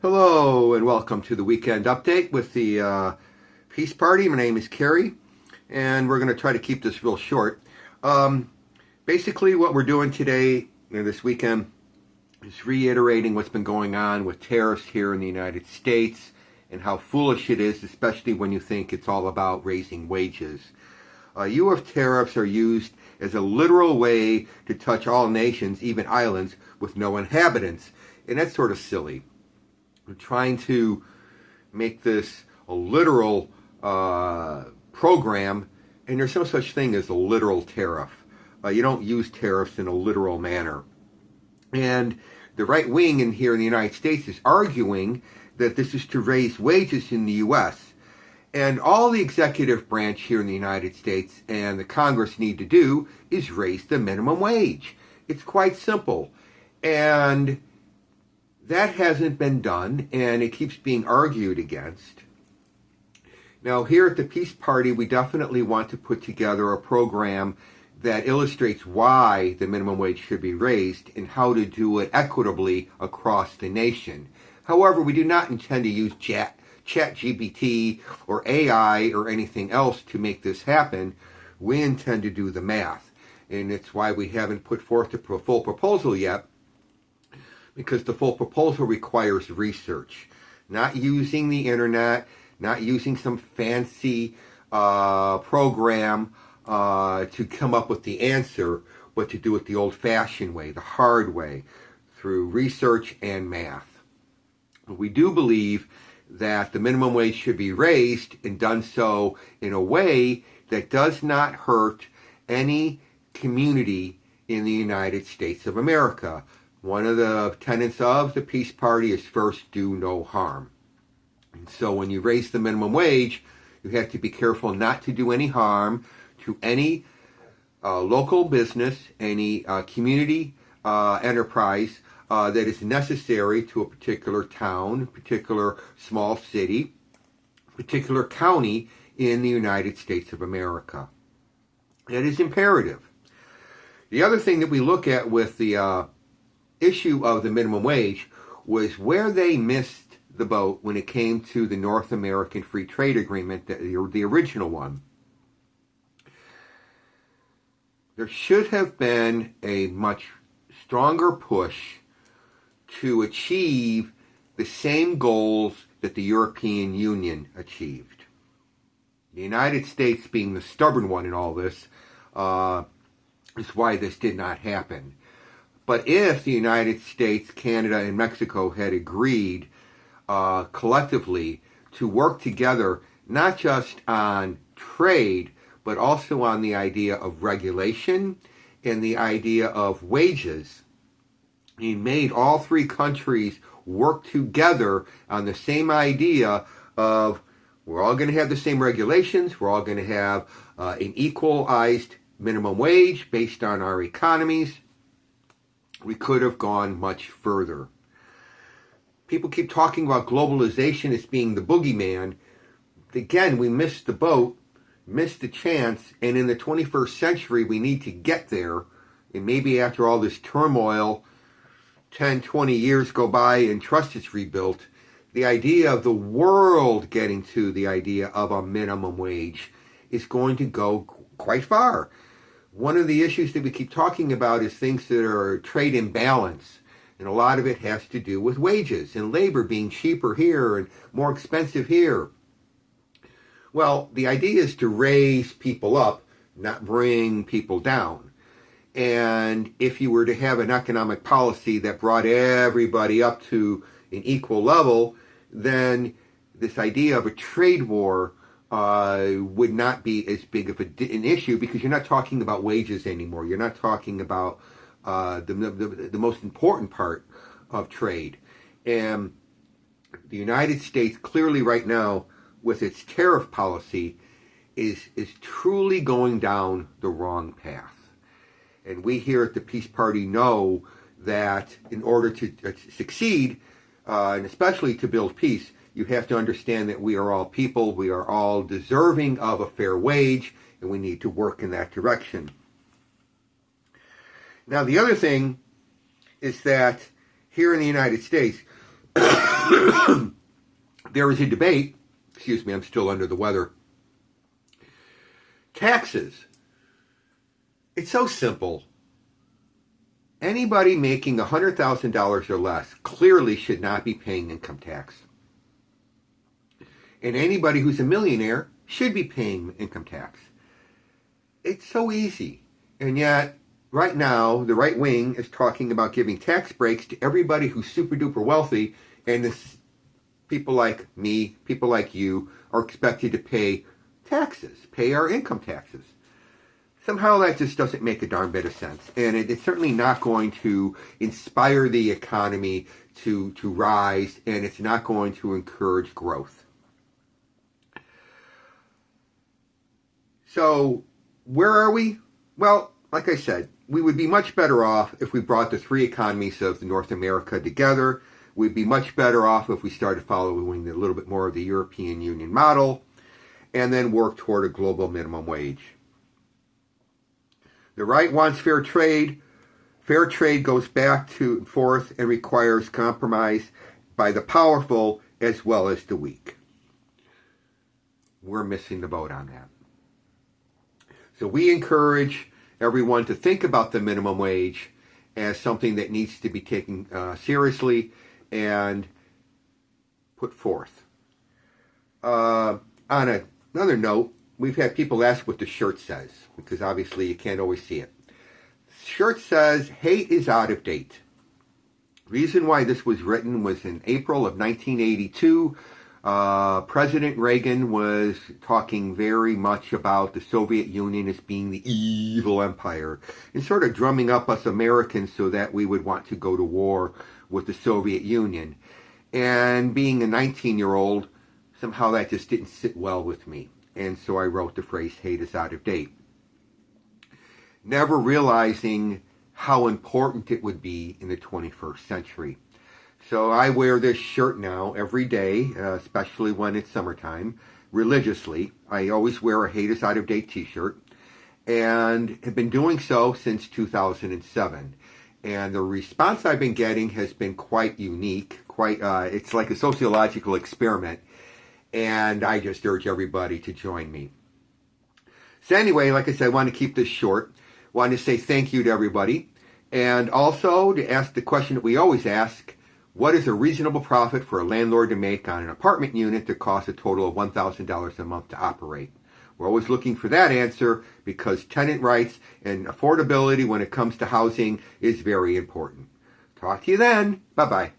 Hello and welcome to the weekend update with the Peace Party. My name is Kerry and we're going to try to keep this real short. Basically what we're doing today, this weekend, is reiterating what's been going on with tariffs here in the United States and how foolish it is, especially when you think it's all about raising wages. U.S. tariffs are used as a literal way to touch all nations, even islands, with no inhabitants, and that's sort of silly. We're trying to make this a literal program, and there's no such thing as a literal tariff. You don't use tariffs in a literal manner. And the right wing in here in the United States is arguing that this is to raise wages in the U.S. And all the executive branch here in the United States and the Congress need to do is raise the minimum wage. It's quite simple. And that hasn't been done, and it keeps being argued against. Now, here at the Peace Party, we definitely want to put together a program that illustrates why the minimum wage should be raised and how to do it equitably across the nation. However, we do not intend to use ChatGPT or AI or anything else to make this happen. We intend to do the math, and it's why we haven't put forth the full proposal yet, because the full proposal requires research, not using the internet, not using some fancy program to come up with the answer, but to do it the old-fashioned way, the hard way, through research and math. We do believe that the minimum wage should be raised and done so in a way that does not hurt any community in the United States of America. One of the tenets of the Peace Party is first do no harm. And so when you raise the minimum wage, you have to be careful not to do any harm to any local business, any community enterprise that is necessary to a particular town, particular small city, particular county in the United States of America. That is imperative. The other thing that we look at with the issue of the minimum wage was where they missed the boat when it came to the North American Free Trade Agreement, the original one. There should have been a much stronger push to achieve the same goals that the European Union achieved. The United States, being the stubborn one in all this, is why this did not happen. But if the United States, Canada, and Mexico had agreed collectively to work together, not just on trade, but also on the idea of regulation and the idea of wages, he made all three countries work together on the same idea of we're all going to have the same regulations, we're all going to have an equalized minimum wage based on our economies, we could have gone much further. People keep talking about globalization as being the boogeyman. Again, we missed the boat, missed the chance, and in the 21st century we need to get there. And maybe after all this turmoil, 10, 20 years go by and trust is rebuilt, the idea of the world getting to the idea of a minimum wage is going to go quite far. One of the issues that we keep talking about is things that are trade imbalance. And a lot of it has to do with wages and labor being cheaper here and more expensive here. Well, the idea is to raise people up, not bring people down. And if you were to have an economic policy that brought everybody up to an equal level, then this idea of a trade war would not be as big of an issue, because you're not talking about wages anymore. You're not talking about the most important part of trade. And the United States clearly right now, with its tariff policy, is truly going down the wrong path. And we here at the Peace Party know that in order to succeed, and especially to build peace, you have to understand that we are all people, we are all deserving of a fair wage, and we need to work in that direction. Now, the other thing is that here in the United States, There is a debate, excuse me, I'm still under the weather. Taxes. It's so simple. Anybody making $100,000 or less clearly should not be paying income tax. And anybody who's a millionaire should be paying income tax. It's so easy. And yet, right now, the right wing is talking about giving tax breaks to everybody who's super duper wealthy, and this, people like me, people like you, are expected to pay taxes, pay our income taxes. Somehow that just doesn't make a darn bit of sense. And it's certainly not going to inspire the economy to rise, and it's not going to encourage growth. So, where are we? Well, like I said, we would be much better off if we brought the three economies of North America together. We'd be much better off if we started following a little bit more of the European Union model, and then work toward a global minimum wage. The right wants fair trade. Fair trade goes back and forth and requires compromise by the powerful as well as the weak. We're missing the boat on that. So we encourage everyone to think about the minimum wage as something that needs to be taken seriously and put forth. On another note, we've had people ask what the shirt says, because obviously you can't always see it. The shirt says, hate is out of date. Reason why this was written was in April of 1982. President Reagan was talking very much about the Soviet Union as being the evil empire, and sort of drumming up us Americans so that we would want to go to war with the Soviet Union. And being a 19-year-old, somehow that just didn't sit well with me. And so I wrote the phrase, hate is out of date. Never realizing how important it would be in the 21st century. So I wear this shirt now every day, especially when it's summertime, religiously. I always wear a hate is out of date t-shirt, and have been doing so since 2007. And the response I've been getting has been quite unique. It's like a sociological experiment. And I just urge everybody to join me. So anyway, like I said, I want to keep this short. I want to say thank you to everybody. And also to ask the question that we always ask, what is a reasonable profit for a landlord to make on an apartment unit that costs a total of $1,000 a month to operate? We're always looking for that answer because tenant rights and affordability when it comes to housing is very important. Talk to you then. Bye-bye.